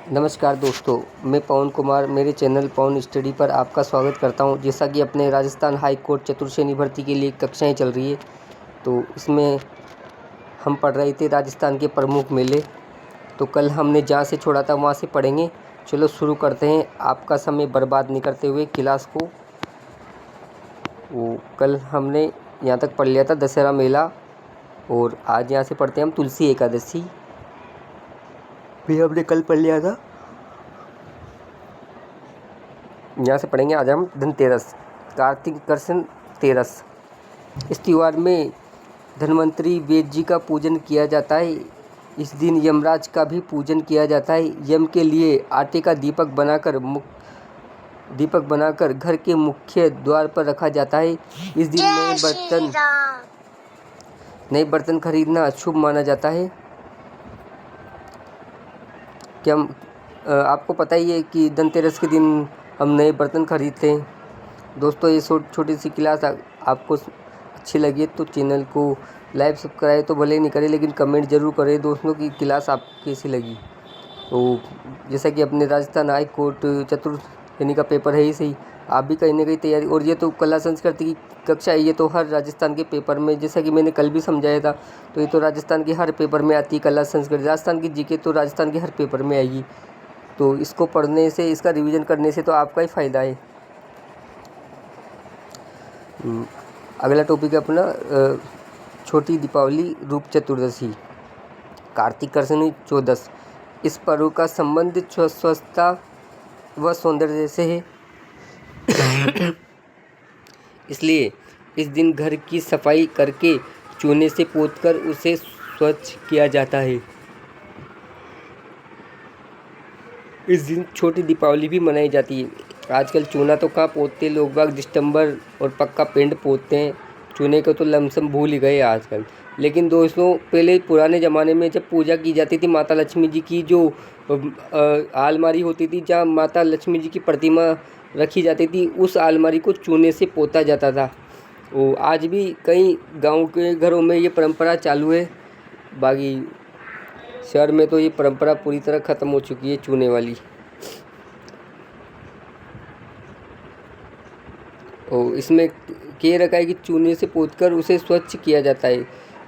नमस्कार दोस्तों, मैं पवन कुमार मेरे चैनल पवन स्टडी पर आपका स्वागत करता हूं। जैसा कि अपने राजस्थान हाई कोर्ट चतुर्श्रेणी भर्ती के लिए कक्षाएं चल रही है, तो इसमें हम पढ़ रहे थे राजस्थान के प्रमुख मेले। तो कल हमने जहां से छोड़ा था वहां से पढ़ेंगे। चलो शुरू करते हैं, आपका समय बर्बाद नहीं करते हुए क्लास को। कल हमने यहाँ तक पढ़ लिया था दशहरा मेला, और आज यहाँ से पढ़ते हैं हम तुलसी एकादशी भी हमने कल पढ़ लिया था। यहाँ से पढ़ेंगे आज हम धनतेरस, कार्तिक कृष्ण तेरस। इस त्यौहार में धन्वंतरी वेद जी का पूजन किया जाता है। इस दिन यमराज का भी पूजन किया जाता है। यम के लिए आटे का दीपक बनाकर घर के मुख्य द्वार पर रखा जाता है। इस दिन नए बर्तन खरीदना शुभ माना जाता है। क्या आपको पता ही है कि धनतेरस के दिन हम नए बर्तन खरीदते हैं। दोस्तों, ये छोटी सी क्लास आपको अच्छी लगी तो चैनल को लाइक सब्सक्राइब तो भले नहीं करें, लेकिन कमेंट ज़रूर करें दोस्तों की क्लास आपको कैसी लगी। तो जैसा कि अपने राजस्थान हाई कोर्ट चतुर्श्रेणी का पेपर है ही सही, आप भी कहीं ना कहीं तैयारी। और ये तो कला संस्कृति की कक्षा है, ये तो हर राजस्थान के पेपर में, जैसा कि मैंने कल भी समझाया था, तो ये तो राजस्थान के हर पेपर में आती है। कला संस्कृति राजस्थान की जीके तो राजस्थान के हर पेपर में आएगी। तो इसको पढ़ने से, इसका रिवीजन करने से तो आपका ही फ़ायदा है। अगला टॉपिक है अपना छोटी दीपावली रूप चतुर्दशी, कार्तिक कृष्ण चौदस। इस पर्व का संबंध स्वच्छता व सौंदर्य से है। इसलिए इस दिन घर की सफाई करके चूने से पोतकर उसे स्वच्छ किया जाता है। इस दिन छोटी दीपावली भी मनाई जाती है। आजकल चूना तो कहाँ पोतते लोग बाग, डिस्टेंबर और पक्का पेंट पोतते हैं। चूने को तो लमसम भूल ही गए आजकल। लेकिन दोस्तों, पहले पुराने ज़माने में जब पूजा की जाती थी माता लक्ष्मी जी की, जो आलमारी होती थी जहाँ माता लक्ष्मी जी की प्रतिमा रखी जाती थी, उस आलमारी को चूने से पोता जाता था। वो आज भी कई गांव के घरों में ये परंपरा चालू है। बाकी शहर में तो ये परंपरा पूरी तरह ख़त्म हो चुकी है चूने वाली। और इसमें कह रखा है कि चूने से पोतकर उसे स्वच्छ किया जाता है।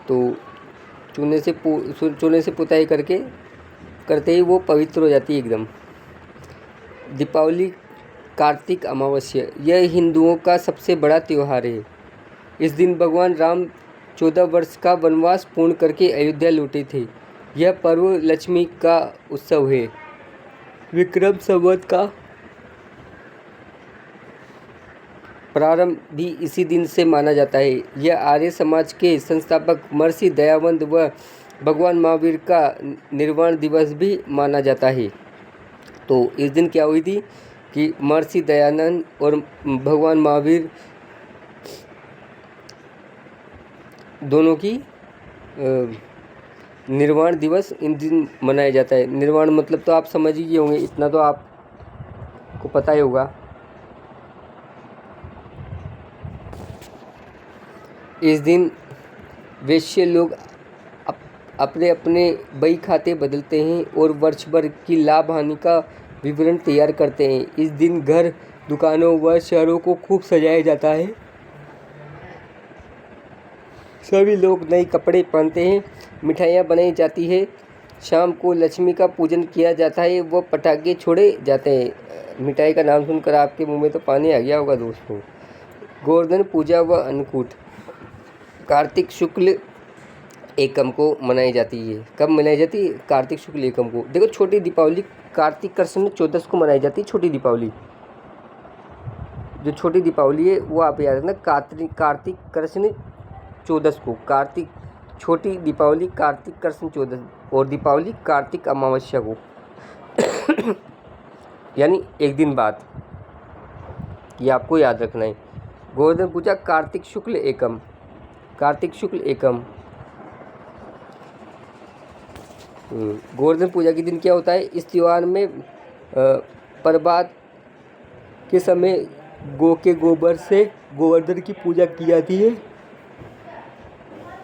तो चूने से पुताई करते ही वो पवित्र हो जाती है एकदम। दीपावली कार्तिक अमावस्या, यह हिंदुओं का सबसे बड़ा त्यौहार है। इस दिन भगवान राम 14 वर्ष का वनवास पूर्ण करके अयोध्या लौटे थे। यह पर्व लक्ष्मी का उत्सव है। विक्रम संवत का प्रारंभ भी इसी दिन से माना जाता है। यह आर्य समाज के संस्थापक महर्षि दयानंद व भगवान महावीर का निर्वाण दिवस भी माना जाता है। तो इस दिन क्या हुई थी कि महर्षि दयानंद और भगवान महावीर दोनों की निर्वाण दिवस इन दिन मनाया जाता है। निर्वाण मतलब तो आप समझ ही गए होंगे, इतना तो आपको पता ही होगा। इस दिन वैश्य लोग अपने अपने बही खाते बदलते हैं और वर्ष भर की लाभ हानि का विवरण तैयार करते हैं। इस दिन घर, दुकानों व शहरों को खूब सजाया जाता है। सभी लोग नए कपड़े पहनते हैं, मिठाइयाँ बनाई जाती है। शाम को लक्ष्मी का पूजन किया जाता है, वो पटाखे छोड़े जाते हैं। मिठाई का नाम सुनकर आपके मुंह में तो पानी आ गया होगा दोस्तों। गोवर्धन पूजा व अन्नकूट कार्तिक शुक्ल एकम को मनाई जाती है। कब मनाई जाती है? कार्तिक शुक्ल एकम को। देखो, छोटी दीपावली कार्तिक कृष्ण चौदस को मनाई जाती है। छोटी दीपावली, जो छोटी दीपावली है वो आप याद रखना, कार्तिक कृष्ण चौदस को। छोटी दीपावली कार्तिक कृष्ण चौदस, और दीपावली कार्तिक अमावस्या को यानी एक दिन बाद। ये आपको याद रखना है। गोवर्धन पूजा कार्तिक शुक्ल एकम, कार्तिक शुक्ल एकम। गोवर्धन पूजा के दिन क्या होता है? इस त्यौहार में प्रभात के समय गौ के गोबर से गोवर्धन की पूजा की जाती है।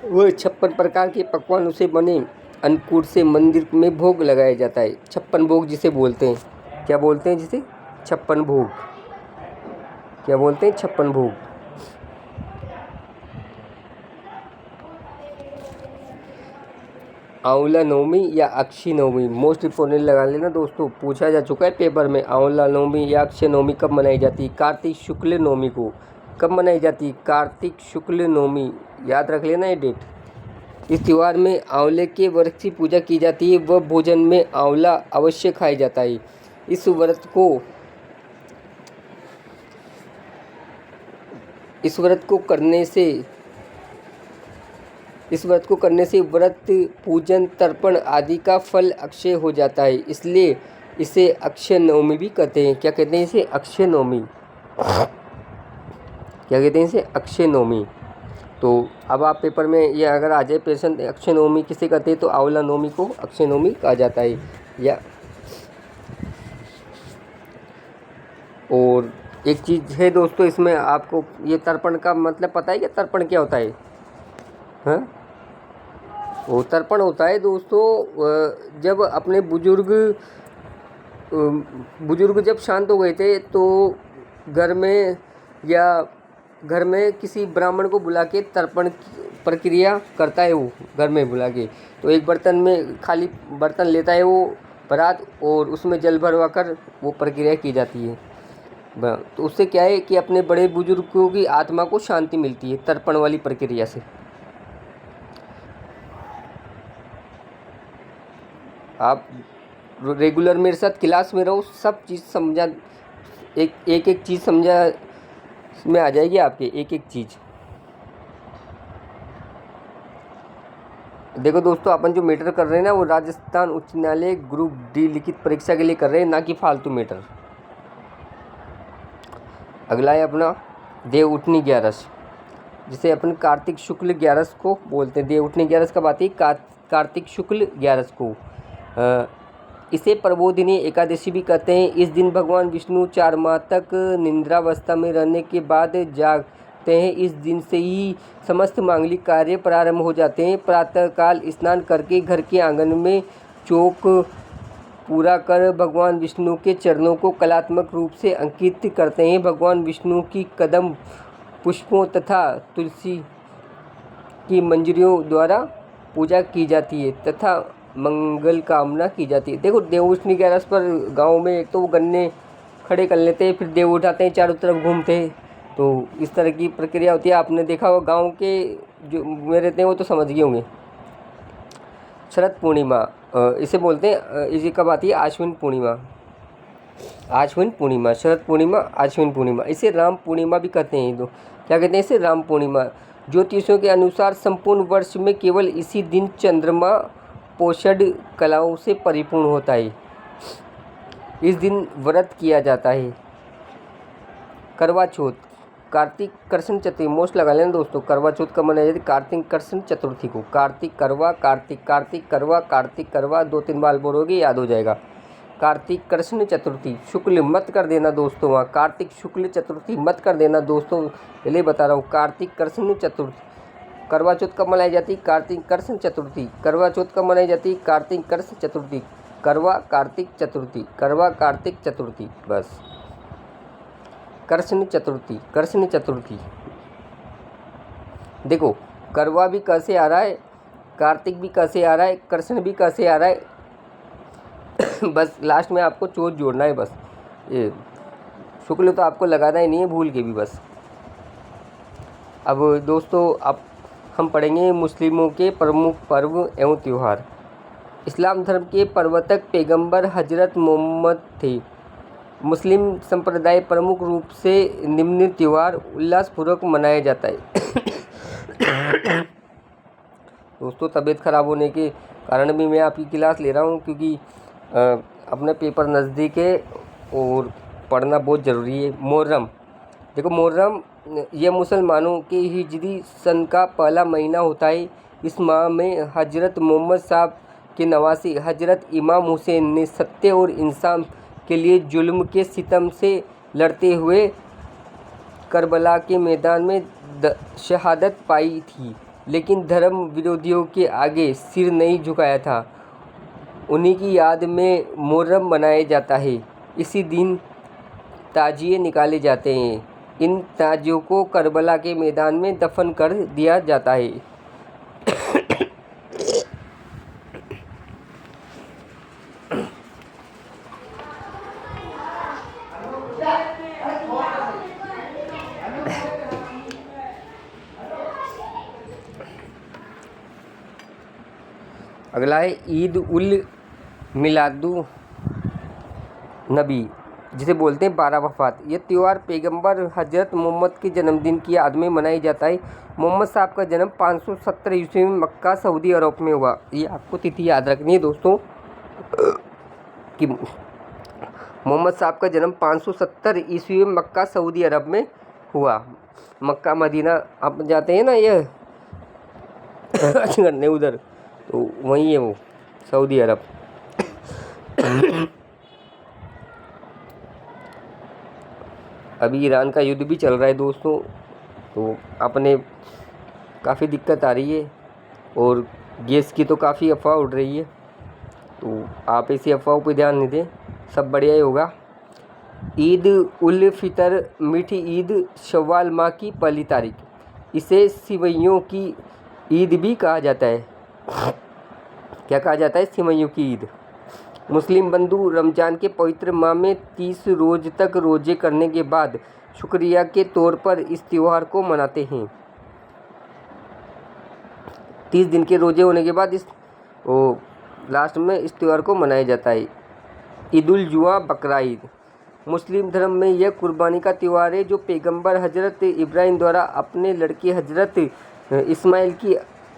वह 56 प्रकार के पकवान उसे बने अन्नकूट से मंदिर में भोग लगाया जाता है। 56 भोग जिसे बोलते हैं, क्या बोलते हैं जिसे? 56 भोग। क्या बोलते हैं? 56 भोग। आंवला नवमी या अक्षय नवमी, मोस्ट इंपोर्टेंट लगा लेना दोस्तों, पूछा जा चुका है पेपर में। आंवला नवमी या अक्षय नवमी कब मनाई जाती है? कार्तिक शुक्ल नवमी को। कब मनाई जाती है? कार्तिक शुक्ल नवमी, याद रख लेना ये डेट। इस त्यौहार में आंवले के वृक्ष की पूजा की जाती है व भोजन में आंवला अवश्य खाया जाता है। इस व्रत को करने से व्रत, पूजन, तर्पण आदि का फल अक्षय हो जाता है, इसलिए इसे अक्षय नवमी भी कहते हैं। क्या कहते हैं इसे? अक्षय नवमी। क्या कहते हैं इसे? अक्षय नवमी। तो अब आप पेपर में ये अगर आ जाए प्रश्न, अक्षय नवमी किसे कहते हैं, तो आंवला नवमी को अक्षय नवमी कहा जाता है। या और एक चीज़ है दोस्तों, इसमें आपको ये तर्पण का मतलब पता है कि तर्पण क्या होता है? हाँ, वो तर्पण होता है दोस्तों, जब अपने बुजुर्ग जब शांत हो गए थे तो घर में किसी ब्राह्मण को बुला के तर्पण प्रक्रिया करता है वो, घर में बुला के। तो एक बर्तन में, खाली बर्तन लेता है वो बारात, और उसमें जल भरवा कर वो प्रक्रिया की जाती है। तो उससे क्या है कि अपने बड़े बुजुर्गों की आत्मा को शांति मिलती है तर्पण वाली प्रक्रिया से। आप रेगुलर मेरे साथ क्लास में रहो, सब चीज़ समझा, एक चीज़ समझा में आ जाएगी आपके, एक चीज़। देखो दोस्तों, अपन जो मैटर कर रहे हैं ना, वो राजस्थान उच्च न्यायालय ग्रुप डी लिखित परीक्षा के लिए कर रहे हैं, ना कि फालतू मैटर। अगला है अपना देव उठनी 11, जिसे अपन कार्तिक शुक्ल 11 को बोलते हैं। देव उठनी 11 कब आती है? कार्तिक शुक्ल 11 को। इसे प्रबोधिनी एकादशी भी कहते हैं। इस दिन भगवान विष्णु 4 माह तक निद्रावस्था में रहने के बाद जागते हैं। इस दिन से ही समस्त मांगलिक कार्य प्रारंभ हो जाते हैं। प्रातःकाल स्नान करके घर के आंगन में चौक पूरा कर भगवान विष्णु के चरणों को कलात्मक रूप से अंकित करते हैं। भगवान विष्णु की कदम पुष्पों तथा तुलसी की मंजरियों द्वारा पूजा की जाती है तथा मंगल कामना की जाती है। देखो, देव उठनी 11 पर गांव में एक तो वो गन्ने खड़े कर लेते हैं, फिर देव उठाते हैं, चारों तरफ घूमते हैं, तो इस तरह की प्रक्रिया होती है। आपने देखा होगा, गांव के जो में रहते हैं वो तो समझ गए होंगे। शरद पूर्णिमा इसे बोलते हैं, इसे कब आती है? आश्विन पूर्णिमा। आश्विन पूर्णिमा, शरद पूर्णिमा, आश्विन पूर्णिमा। इसे राम पूर्णिमा भी कहते हैं। क्या कहते हैं इसे? राम पूर्णिमा। ज्योतिषियों के अनुसार संपूर्ण वर्ष में केवल इसी दिन चंद्रमा पोषण कलाओं से परिपूर्ण होता है। इस दिन व्रत किया जाता है। करवा चौथ, कार्तिक कृष्ण चतुर्थी, मोस्ट लगा लेना दोस्तों। करवा चौथ कब मनाई जाती है? कार्तिक कृष्ण चतुर्थी को। कार्तिक करवा, कार्तिक करवा, कार्तिक करवा, 2-3 बार बोलोगे याद हो जाएगा। कार्तिक कृष्ण चतुर्थी, शुक्ल मत कर देना दोस्तों, वहाँ कार्तिक शुक्ल चतुर्थी मत कर देना दोस्तों, पहले बता रहा हूँ। कार्तिक कृष्ण चतुर्थी। करवा चौथ कब मनाई जाती है? कार्तिक कृष्ण चतुर्थी। करवा चौथ कब मनाई जाती है? कार्तिक कृष्ण चतुर्थी। करवा कार्तिक चतुर्थी, करवा कार्तिक चतुर्थी, बस। कृष्ण चतुर्थी, कृष्ण चतुर्थी। देखो, करवा भी कैसे आ रहा है, कार्तिक भी कैसे आ रहा है, कृष्ण भी कैसे आ रहा है बस लास्ट में आपको चौथ जोड़ना है, बस। ये शुक्ल तो आपको लगाना ही नहीं है, भूल के भी, बस। अब दोस्तों, अब हम पढ़ेंगे मुस्लिमों के प्रमुख पर्व एवं त्यौहार। इस्लाम धर्म के प्रवर्तक पैगंबर हजरत मोहम्मद थे। मुस्लिम संप्रदाय प्रमुख रूप से निम्न त्यौहार उल्लासपूर्वक मनाया जाता है दोस्तों, तबीयत ख़राब होने के कारण भी मैं आपकी क्लास ले रहा हूँ, क्योंकि अपने पेपर नज़दीक है और पढ़ना बहुत ज़रूरी है। मुहर्रम, देखो मुहर्रम यह मुसलमानों के हिजरी सन का पहला महीना होता है। इस माह में हजरत मोहम्मद साहब के नवासी हजरत इमाम हुसैन ने सत्य और इंसाफ के लिए जुल्म के सितम से लड़ते हुए करबला के मैदान में शहादत पाई थी। लेकिन धर्म विरोधियों के आगे सिर नहीं झुकाया था। उन्हीं की याद में मुहर्रम मनाया जाता है। इसी दिन ताजिए निकाले जाते हैं। इन ताजियों को करबला के मैदान में दफन कर दिया जाता है। अगला है ईद उल मिलादुन नबी, जिसे बोलते हैं 12 वफ़ात। यह त्यौहार पैगंबर हज़रत मोहम्मद के जन्मदिन की याद में मनाया जाता है। मोहम्मद साहब का जन्म 570 ईस्वी में मक्का सऊदी अरब में हुआ। ये आपको तिथि याद रखनी है दोस्तों कि मोहम्मद साहब का जन्म 570 ईस्वी में मक्का सऊदी अरब में हुआ। मक्का मदीना आप जाते हैं ना ये करने उधर, तो वहीं है वो सऊदी अरब। अभी ईरान का युद्ध भी चल रहा है दोस्तों, तो अपने काफ़ी दिक्कत आ रही है और गैस की तो काफ़ी अफवाह उड़ रही है। तो आप ऐसी अफवाहों पर ध्यान नहीं दें, सब बढ़िया ही होगा। ईद उल फितर मीठी ईद शव्वाल माह की पहली तारीख, इसे सिवैयों की ईद भी कहा जाता है। क्या कहा जाता है? सिवैयों की ईद। मुस्लिम बंधु रमज़ान के पवित्र माह में 30 रोज़ तक रोज़े करने के बाद शुक्रिया के तौर पर इस त्यौहार को मनाते हैं। 30 दिन के रोज़े होने के बाद लास्ट में इस त्यौहार को मनाया जाता है। ईद उल जुहा बकरा ईद, मुस्लिम धर्म में यह कुर्बानी का त्यौहार है जो पैगंबर हज़रत इब्राहीम द्वारा अपने लड़के हज़रत इस्माइल की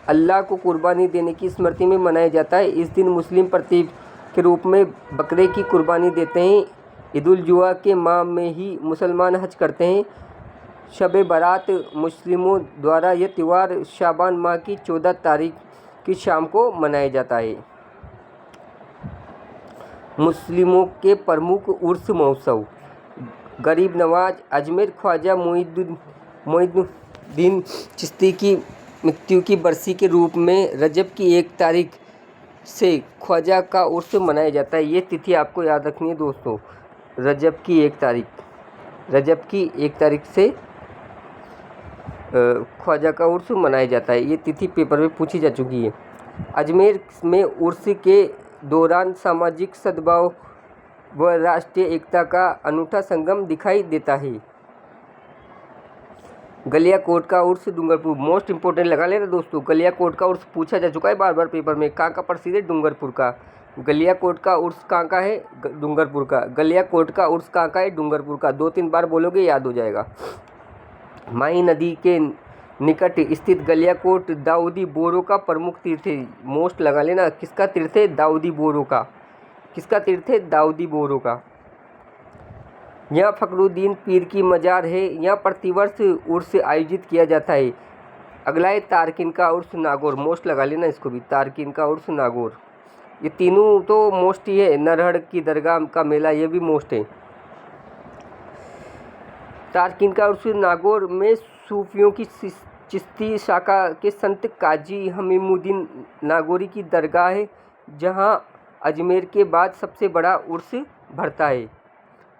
अल्लाह को कुर्बानी देने की स्मृति में मनाया जाता है। इस दिन मुस्लिम प्रतीक के रूप में बकरे की कुर्बानी देते हैं। ईद उल जुहा के माह में ही मुसलमान हज करते हैं। शब बारात मुस्लिमों द्वारा यह त्यौहार शाबान माह की 14 तारीख की शाम को मनाया जाता है। मुस्लिमों के प्रमुख उर्स महोत्सव, गरीब नवाज अजमेर ख्वाजा मोइनुद्दीन चिश्ती की मृत्यु की बरसी के रूप में रजब की 1 तारीख से ख्वाजा का उर्स मनाया जाता है। ये तिथि आपको याद रखनी है दोस्तों, रजब की 1 तारीख से ख्वाजा का उर्स मनाया जाता है। ये तिथि पेपर में पूछी जा चुकी है। अजमेर में उर्स के दौरान सामाजिक सद्भाव व राष्ट्रीय एकता का अनूठा संगम दिखाई देता है। गलियाकोट का उर्स डूंगरपुर, मोस्ट इंपॉर्टेंट लगा लेना दोस्तों। गलियाकोट का उर्स पूछा जा चुका है बार बार पेपर में। कहाँ का प्रसिद्ध है? डूंगरपुर का। गलियाकोट का उर्स कहाँ का है? डूंगरपुर का। गलियाकोट का उर्स कहाँ का है? डूंगरपुर का। 2-3 बार बोलोगे याद हो जाएगा। माही नदी के निकट स्थित गलियाकोट दाऊदी बोरो का प्रमुख तीर्थ है। मोस्ट लगा लेना, किसका तीर्थ है? दाऊदी बोरो का। किसका तीर्थ है? दाऊदी बोरो का। यहाँ फखरुद्दीन पीर की मजार है। यहाँ प्रतिवर्ष उर्स आयोजित किया जाता है। अगला है तारकिन का उर्स नागौर, मोस्ट लगा लेना इसको भी, तारकिन का उर्स नागौर। ये तीनों तो मोस्ट ही है। नरहड़ की दरगाह का मेला, ये भी मोस्ट है। तारकिन का उर्स नागौर में सूफियों की चिश्ती शाखा के संत काजी हमीमुद्दीन नागौरी की दरगाह है, जहाँ अजमेर के बाद सबसे बड़ा उर्स भरता है।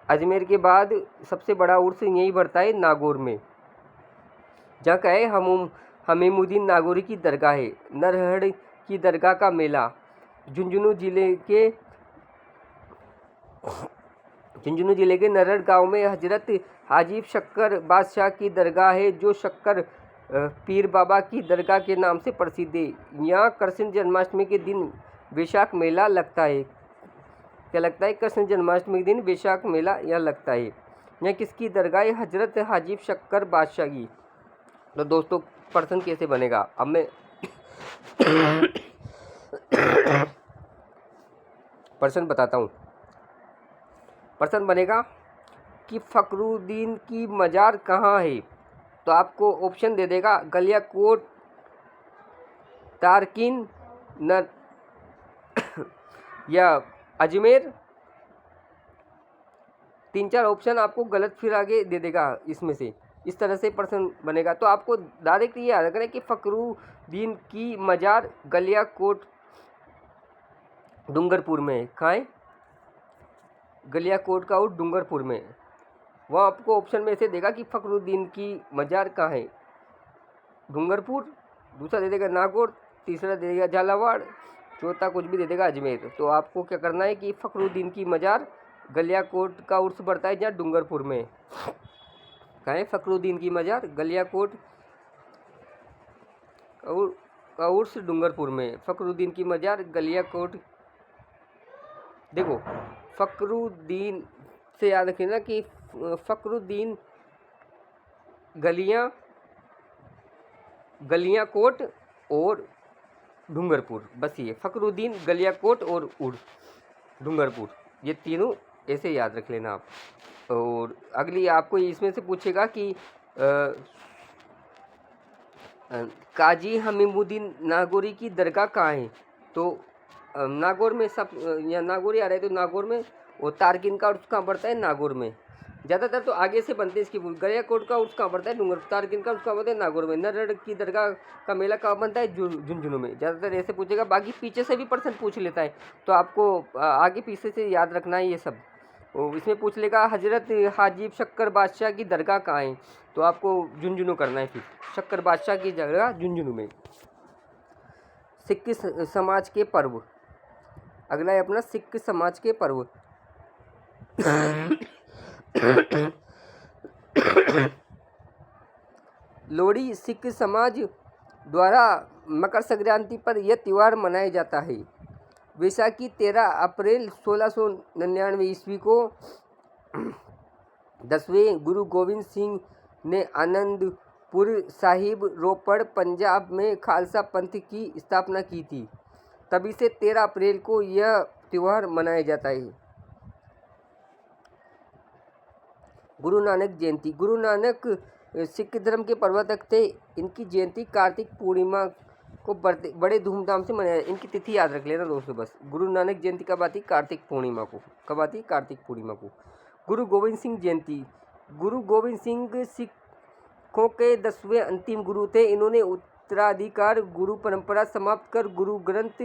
अजमेर के बाद सबसे बड़ा उर्स यहीं भरता है नागौर में, जहाँ का है हमीमुद्दीन नागौरी की दरगाह है। नरहड़ की दरगाह का मेला झुंझुनू जिले के नरहड़ गांव में हजरत हाजी शक्कर बादशाह की दरगाह है, जो शक्कर पीर बाबा की दरगाह के नाम से प्रसिद्ध है। यहाँ कृष्ण जन्माष्टमी के दिन वैशाख मेला लगता है। क्या लगता है? कृष्ण जन्माष्टमी के दिन वैशाख मेला यहाँ लगता है। यहाँ किसकी दरगाह है? हजरत हाजी शक्कर बादशाह की। तो दोस्तों प्रश्न कैसे बनेगा? अब मैं प्रश्न बताता हूँ। प्रश्न बनेगा कि फखरुद्दीन की मजार कहाँ है? तो आपको ऑप्शन दे देगा गलियाकोट, तारकिन या अजमेर। 3-4 ऑप्शन आपको गलत फिर आगे दे देगा इसमें से। इस तरह से प्रश्न बनेगा। तो आपको डायरेक्ट ये याद रखना है कि फखरुद्दीन की मजार गलियाकोट डूंगरपुर में। कहाँ है? गलियाकोट का और डूंगरपुर में। वहाँ आपको ऑप्शन में से देगा कि फखरुद्दीन की मजार कहाँ है, डूंगरपुर, दूसरा दे देगा नागौर, तीसरा दे देगा झालावाड़, चौथा कुछ भी दे देगा अजमेर। तो आपको क्या करना है कि फखरुद्दीन की मजार गलियाकोट का उर्स पड़ता है जहाँ डूंगरपुर में। कहाँ है फखरुद्दीन की मजार? गलियाकोट का उर्स डूंगरपुर में। फखरुद्दीन की मजार गलियाकोट। देखो फखरुद्दीन से याद रखना कि फखरुद्दीन गलियाकोट और डूंगरपुर, बस ये फखरुद्दीन, गलियाकोट और डूंगरपुर, ये तीनों ऐसे याद रख लेना आप। और अगली आपको इसमें से पूछेगा कि काजी हमीमुद्दीन नागौरी की दरगाह कहाँ है? तो नागौर में सब या नागौर आ रहे हैं तो नागौर में, और तारकिन का उर्स कहाँ पड़ता है? नागौर में। ज़्यादातर तो आगे से बनते हैं इसकी। गलियाकोट का उर्स कहाँ पड़ता है? डूंगर। तारकिन का उर्स कहाँ पड़ता है? नागौर में। नरहड़ की दरगाह का मेला कहाँ बनता है? झुंझुनू में। ज़्यादातर ऐसे पूछेगा, बाकी पीछे से भी प्रश्न पूछ लेता है, तो आपको आगे पीछे से याद रखना है ये सब। और इसमें पूछ लेगा हजरत हाजिब शक्कर बादशाह की दरगाह कहाँ है? तो आपको झुंझुनू करना है। फिर शक्कर बादशाह की जगह झुंझुनू में। सिख समाज के पर्व, अगला है अपना सिख समाज के पर्व। लोहड़ी सिख समाज द्वारा मकर संक्रांति पर यह त्यौहार मनाया जाता है। वैसाखी 13 अप्रैल 1699 ईस्वी को 10वें गुरु गोविंद सिंह ने आनंदपुर साहिब रोपड़ पंजाब में खालसा पंथ की स्थापना की थी। तभी से 13 अप्रैल को यह त्यौहार मनाया जाता है। गुरु नानक जयंती, गुरु नानक सिख धर्म के प्रवर्तक थे। इनकी जयंती कार्तिक पूर्णिमा को बड़े धूमधाम से मनाया। इनकी तिथि याद रख लेना दोस्तों बस। गुरु नानक जयंती कब आती? कार्तिक पूर्णिमा को। कब आती? कार्तिक पूर्णिमा को। गुरु गोविंद सिंह जयंती, गुरु गोविंद सिंह सिखों के 10वें अंतिम गुरु थे। इन्होंने उत्तराधिकार गुरु परंपरा समाप्त कर गुरु ग्रंथ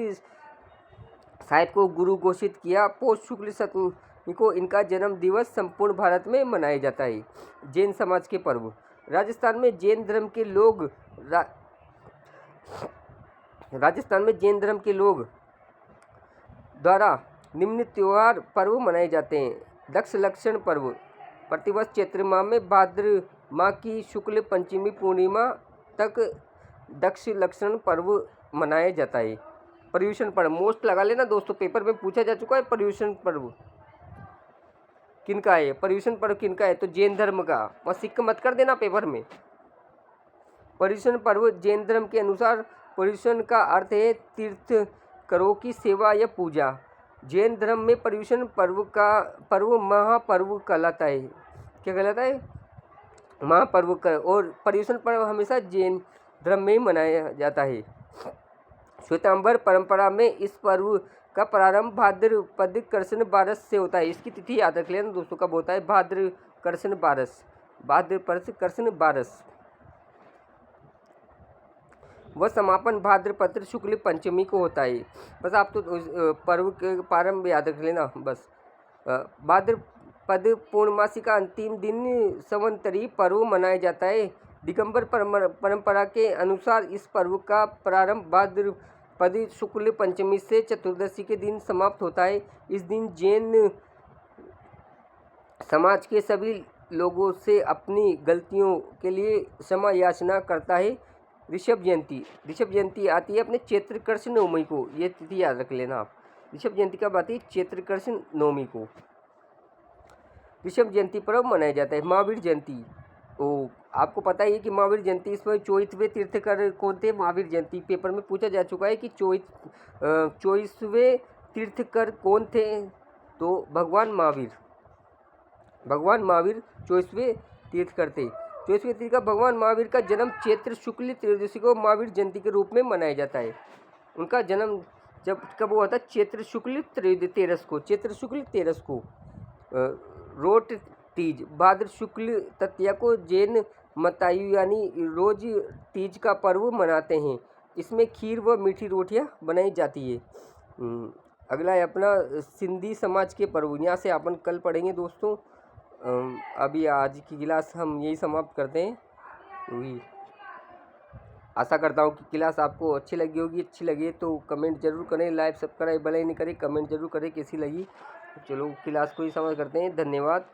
साहिब को गुरु घोषित किया। पौष शुक्ल सप्तमी को इनका जन्म दिवस संपूर्ण भारत में मनाया जाता है। जैन समाज के पर्व, राजस्थान में जैन धर्म के लोग द्वारा निम्न त्योहार पर्व मनाए जाते हैं। दक्ष लक्षण पर्व, प्रतिवर्ष चैत्र माह में भाद्र माह की शुक्ल पंचमी पूर्णिमा तक दक्ष लक्षण पर्व मनाया जाता है। पर्युषण पर्व, मोस्ट लगा लेना दोस्तों, पेपर में पूछा जा चुका है। पर्युषण पर्व किनका है? पर्युषण पर्व किनका है? तो जैन धर्म का। और सिक्का मत कर देना पेपर में। पर्युषण पर्व जैन धर्म के अनुसार पर्युषण का अर्थ है तीर्थंकरों की सेवा या पूजा। जैन धर्म में पर्युषण पर्व महापर्व कहलाता है। क्या कहलाता है? महापर्व का। और पर्युषण पर्व हमेशा जैन धर्म में ही मनाया जाता है। श्वेतांबर परंपरा में इस पर्व का प्रारंभ भाद्रपद कृष्ण बारस से होता है। इसकी तिथि याद रख लेना दोस्तों, कब होता है? भाद्र कृष्ण बारस, भाद्रपद कृष्ण बारस। वह समापन भाद्रपद शुक्ल पंचमी को होता है। बस आप तो पर्व के प्रारंभ याद रख लेना बस। भाद्रपद पूर्णमासी का अंतिम दिन संवत्सरी पर्व मनाया जाता है। दिगंबर परंपरा के अनुसार इस पर्व का प्रारंभ भाद्रपद शुक्ल पंचमी से चतुर्दशी के दिन समाप्त होता है। इस दिन जैन समाज के सभी लोगों से अपनी गलतियों के लिए क्षमा याचना करता है। ऋषभ जयंती आती है अपने चैत्र कृष्ण नवमी को। ये तिथि याद रख लेना आप। ऋषभ जयंती कब आती है? चैत्र कृष्ण नवमी को ऋषभ जयंती पर्व मनाया जाता है। महावीर जयंती, ओ आपको पता ही है कि महावीर जयंती, इसमें 24वें तीर्थकर कौन थे? महावीर जयंती पेपर में पूछा जा चुका है कि 24वें तीर्थकर कौन थे? तो भगवान महावीर 24वें तीर्थकर थे। 24वें तीर्थ का भगवान महावीर का जन्म चैत्र शुक्ल त्रयोदशी को महावीर जयंती के रूप में मनाया जाता है। उनका जन्म जब कब हुआ था? चैत्र शुक्ल तेरस को। चैत्र शुक्ल तेरस को। रोट तीज भाद्र शुक्ल तृतीया को जैन मतायु यानी रोज़ तीज का पर्व मनाते हैं। इसमें खीर व मीठी रोटियां बनाई जाती है। अगला है अपना सिंधी समाज के पर्व। यहाँ से अपन कल पढ़ेंगे दोस्तों। अभी आज की क्लास हम यही समाप्त करते हैं। वही आशा करता हूँ कि क्लास आपको अच्छी लगी होगी। अच्छी लगी तो कमेंट जरूर करें, लाइक सब्सक्राइब भले ही नहीं करें, कमेंट जरूर करें कैसी लगी। चलो क्लास को ही समाप्त करते हैं। धन्यवाद।